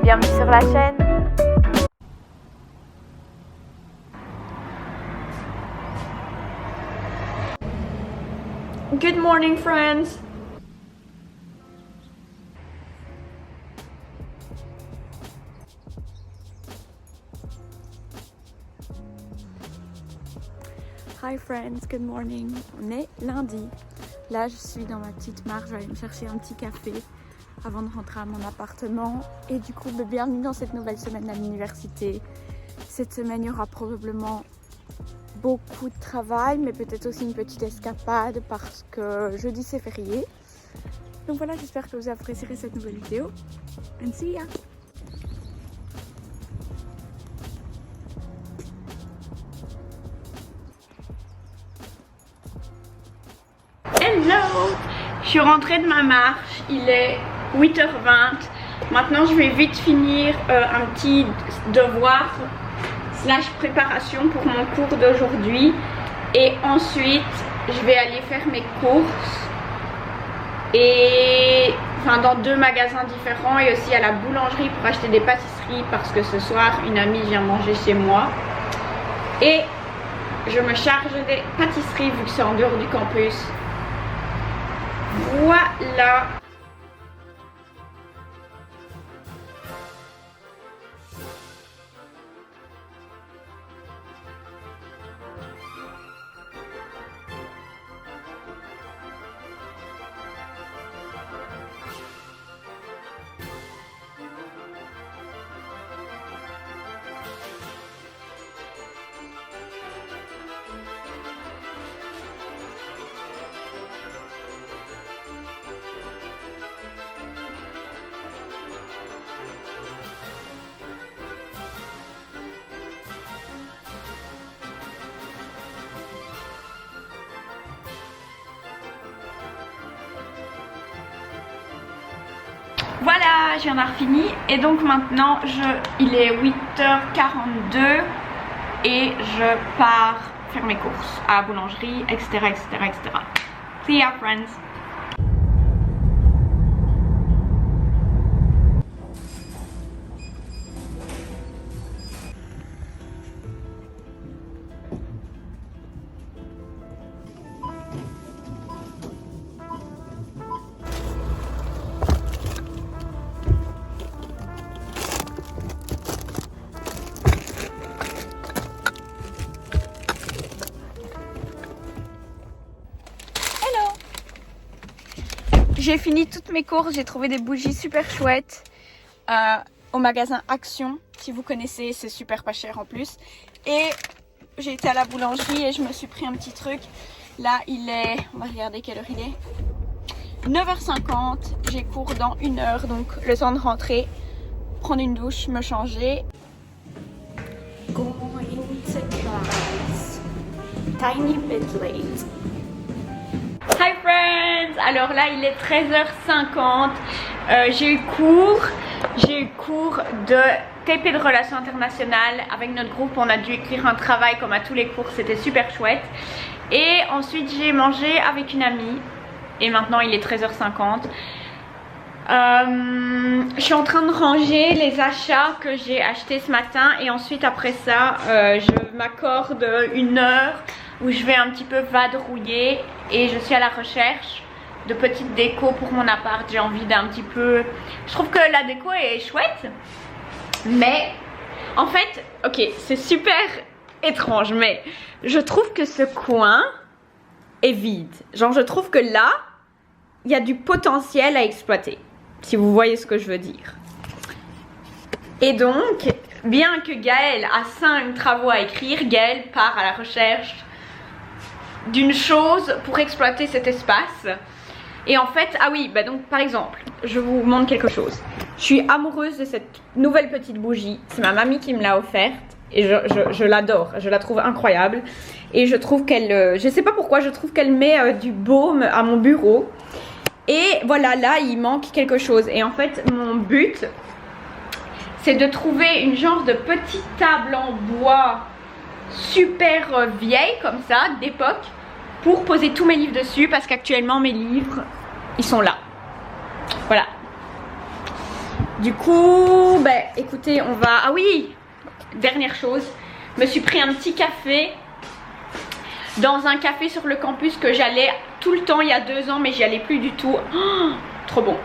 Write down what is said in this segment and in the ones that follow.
bienvenue sur la chaîne. Good morning, friends. Hi friends, good morning. On est lundi. Là, je suis dans ma petite marche. Je vais aller me chercher un petit café avant de rentrer à mon appartement. Et du coup, bienvenue dans cette nouvelle semaine à l'université. Cette semaine, il y aura probablement beaucoup de travail, mais peut-être aussi une petite escapade parce que jeudi c'est férié. Donc voilà, j'espère que vous apprécierez cette nouvelle vidéo. And see ya! Hello! Je suis rentrée de ma marche, il est 8h20. Maintenant, je vais vite finir un petit devoir / préparation pour mon cours d'aujourd'hui. Et ensuite, je vais aller faire mes courses. Et enfin, dans 2 magasins différents et aussi à la boulangerie pour acheter des pâtisseries parce que ce soir, une amie vient manger chez moi. Et je me charge des pâtisseries vu que c'est en dehors du campus. Voilà. Voilà, je viens d'avoir fini et donc maintenant il est 8h42 et je pars faire mes courses à la boulangerie, etc. See ya, friends! J'ai fini toutes mes courses, j'ai trouvé des bougies super chouettes au magasin Action. Si vous connaissez, c'est super pas cher en plus. Et j'ai été à la boulangerie et je me suis pris un petit truc. Là, il est, on va regarder quelle heure il est. 9h50, j'ai cours dans 1 heure, donc le temps de rentrer, prendre une douche, me changer. Going to class. Tiny bit late. Hi friends! Alors là il est 13h50, j'ai eu cours de TP de relations internationales. Avec notre groupe on a dû écrire un travail comme à tous les cours, c'était super chouette. Et ensuite j'ai mangé avec une amie et maintenant il est 13h50. Je suis en train de ranger les achats que j'ai achetés ce matin et ensuite après ça je m'accorde 1 heure où je vais un petit peu vadrouiller et je suis à la recherche de petites décos pour mon appart. J'ai envie d'un petit peu... Je trouve que la déco est chouette, mais en fait, ok, c'est super étrange, mais je trouve que ce coin est vide. Genre, je trouve que là, il y a du potentiel à exploiter, si vous voyez ce que je veux dire. Et donc, bien que Gaëlle a 5 travaux à écrire, Gaëlle part à la recherche d'une chose pour exploiter cet espace. Et en fait, ah oui, bah donc par exemple, je vous montre quelque chose. Je suis amoureuse de cette nouvelle petite bougie. C'est ma mamie qui me l'a offerte et je l'adore, je la trouve incroyable. Et je trouve qu'elle, je sais pas pourquoi, je trouve qu'elle met du baume à mon bureau. Et voilà, là il manque quelque chose. Et en fait, mon but, c'est de trouver une genre de petite table en bois super vieille comme ça, d'époque, pour poser tous mes livres dessus parce qu'actuellement mes livres ils sont là. Voilà. Du coup, ben écoutez, on va... Ah oui, dernière chose, je me suis pris un petit café dans un café sur le campus que j'allais tout le temps il y a 2 ans, mais j'y allais plus du tout. Oh, trop bon.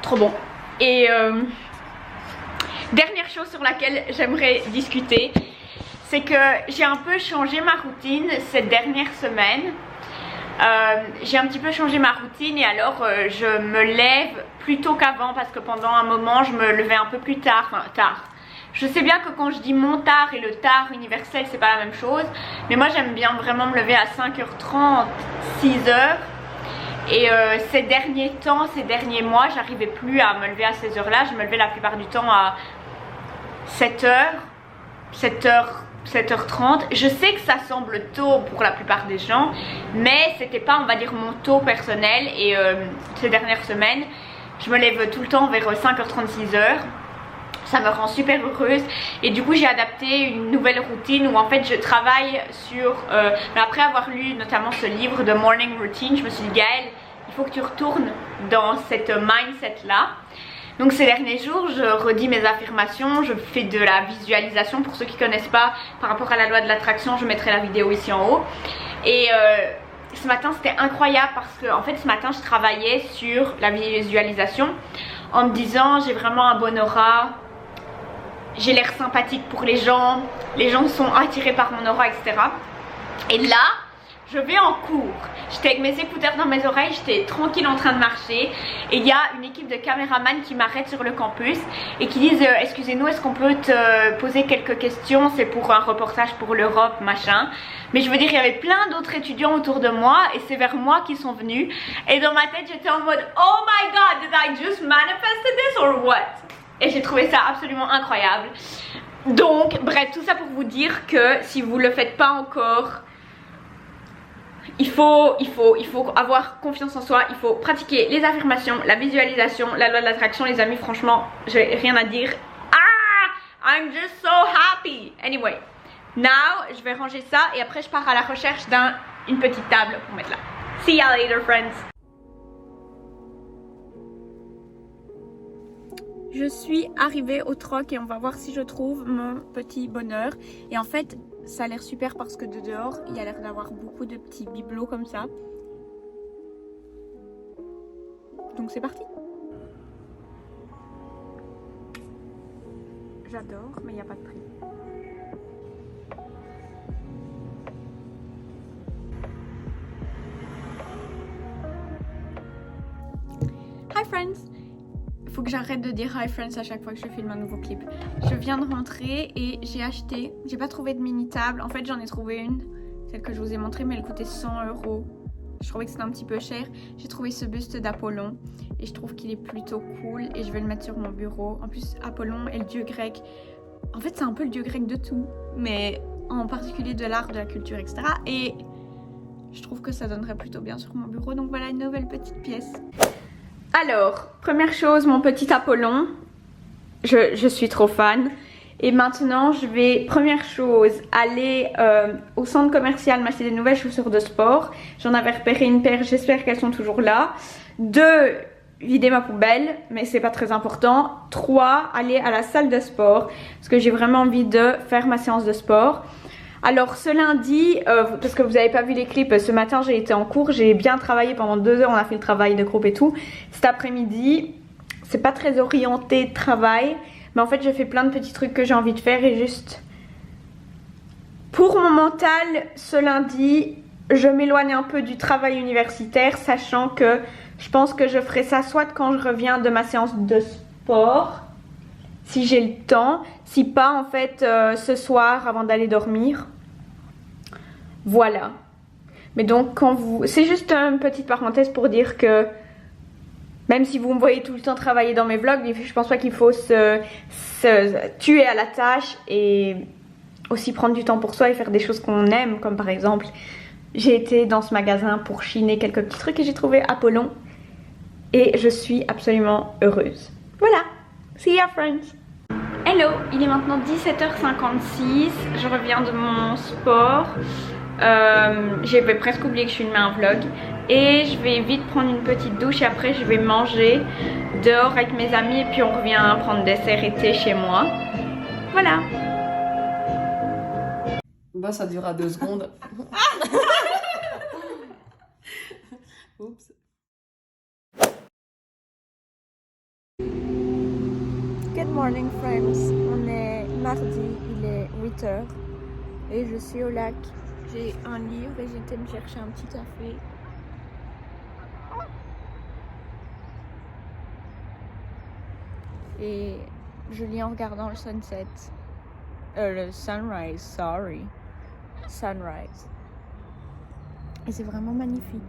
Trop bon. Et dernière chose sur laquelle j'aimerais discuter, c'est que j'ai un peu changé ma routine cette dernière semaine. J'ai un petit peu changé ma routine et alors je me lève plus tôt qu'avant parce que pendant un moment je me levais un peu plus tard, enfin tard. Je sais bien que quand je dis mon tard et le tard universel c'est pas la même chose, mais moi j'aime bien vraiment me lever à 5h30, 6h. Et ces derniers temps, ces derniers mois, j'arrivais plus à me lever à ces heures-là. Je me levais la plupart du temps à 7h, 7h30. Je sais que ça semble tôt pour la plupart des gens, mais c'était pas, on va dire, mon taux personnel. Et ces dernières semaines, je me lève tout le temps vers 5h30, 6h. Ça me rend super heureuse et du coup j'ai adapté une nouvelle routine où en fait je travaille sur après avoir lu notamment ce livre de Morning Routine, je me suis dit Gaëlle, il faut que tu retournes dans cette mindset là. Donc ces derniers jours je redis mes affirmations, je fais de la visualisation. Pour ceux qui ne connaissent pas, par rapport à la loi de l'attraction, je mettrai la vidéo ici en haut. Et ce matin c'était incroyable parce que en fait ce matin je travaillais sur la visualisation en me disant j'ai vraiment un bon aura, j'ai l'air sympathique pour les gens sont attirés par mon aura, etc. Et là, je vais en cours. J'étais avec mes écouteurs dans mes oreilles, j'étais tranquille en train de marcher. Et il y a une équipe de caméramans qui m'arrête sur le campus et qui disent excusez-nous, est-ce qu'on peut te poser quelques questions? C'est pour un reportage pour l'Europe, machin. Mais je veux dire, il y avait plein d'autres étudiants autour de moi et c'est vers moi qu'ils sont venus. Et dans ma tête, j'étais en mode oh my god, did I just manifest this or what? Et j'ai trouvé ça absolument incroyable. Donc, bref, tout ça pour vous dire que si vous ne le faites pas encore, il faut avoir confiance en soi. Il faut pratiquer les affirmations, la visualisation, la loi de l'attraction. Les amis, franchement, j'ai rien à dire. Ah, I'm just so happy. Anyway, now, je vais ranger ça et après je pars à la recherche d'une petite table pour mettre là. See ya later, friends. Je suis arrivée au troc et on va voir si je trouve mon petit bonheur. Et en fait, ça a l'air super parce que de dehors, il y a l'air d'avoir beaucoup de petits bibelots comme ça. Donc c'est parti. J'adore, mais il n'y a pas de prix. Hi friends! Faut que j'arrête de dire hi friends à chaque fois que je filme un nouveau clip. Je viens de rentrer et j'ai pas trouvé de mini table. En fait j'en ai trouvé une, celle que je vous ai montrée, mais elle coûtait 100 €. Je trouvais que c'était un petit peu cher. J'ai trouvé ce buste d'Apollon et je trouve qu'il est plutôt cool et je vais le mettre sur mon bureau. En plus Apollon est le dieu grec. En fait c'est un peu le dieu grec de tout, mais en particulier de l'art, de la culture, etc. Et je trouve que ça donnerait plutôt bien sur mon bureau. Donc voilà une nouvelle petite pièce. Alors, première chose, mon petit Apollon, je suis trop fan. Et maintenant, je vais, première chose, aller au centre commercial m'acheter des nouvelles chaussures de sport. J'en avais repéré une paire, j'espère qu'elles sont toujours là. 2, vider ma poubelle, mais c'est pas très important. 3, aller à la salle de sport, parce que j'ai vraiment envie de faire ma séance de sport. Alors ce lundi, parce que vous n'avez pas vu les clips, ce matin j'ai été en cours, j'ai bien travaillé pendant 2 heures, on a fait le travail de groupe et tout. Cet après-midi, c'est pas très orienté travail, mais en fait je fais plein de petits trucs que j'ai envie de faire et juste... Pour mon mental, ce lundi, je m'éloigne un peu du travail universitaire, sachant que je pense que je ferai ça soit quand je reviens de ma séance de sport, si j'ai le temps, si pas en fait ce soir avant d'aller dormir. Voilà. Mais donc quand vous... C'est juste une petite parenthèse pour dire que même si vous me voyez tout le temps travailler dans mes vlogs, je pense pas qu'il faut se tuer à la tâche et aussi prendre du temps pour soi et faire des choses qu'on aime, comme par exemple j'ai été dans ce magasin pour chiner quelques petits trucs et j'ai trouvé Apollon et je suis absolument heureuse. Voilà. See ya friends. Hello, il est maintenant 17h56, je reviens de mon sport. J'avais presque oublié que je filmais un vlog. Et je vais vite prendre une petite douche et après je vais manger dehors avec mes amis et puis on revient prendre des dessert et thé chez moi. Voilà. Bah ça durera 2 secondes. Oups. Good morning friends, on est mardi, il est 8h et je suis au lac. J'ai un livre et j'étais me chercher un petit café. Et je lis en regardant le sunset. Le sunrise, sorry. Sunrise. Et c'est vraiment magnifique.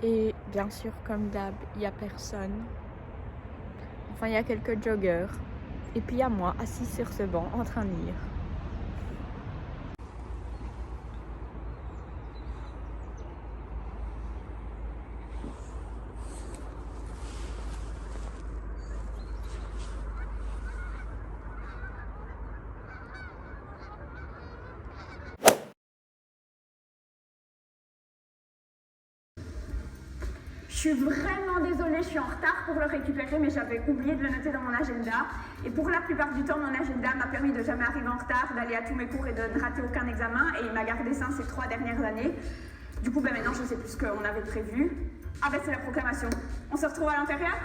Et bien sûr, comme d'hab, il n'y a personne. Enfin, il y a quelques joggers. Et puis il y a moi, assise sur ce banc, en train de lire. Je suis vraiment désolée, je suis en retard pour le récupérer, mais j'avais oublié de le noter dans mon agenda. Et pour la plupart du temps, mon agenda m'a permis de jamais arriver en retard, d'aller à tous mes cours et de ne rater aucun examen. Et il m'a gardé ça ces 3 dernières années. Du coup, maintenant, je ne sais plus ce qu'on avait prévu. Ah ben, c'est la proclamation. On se retrouve à l'intérieur ?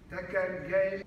Takan Gaël.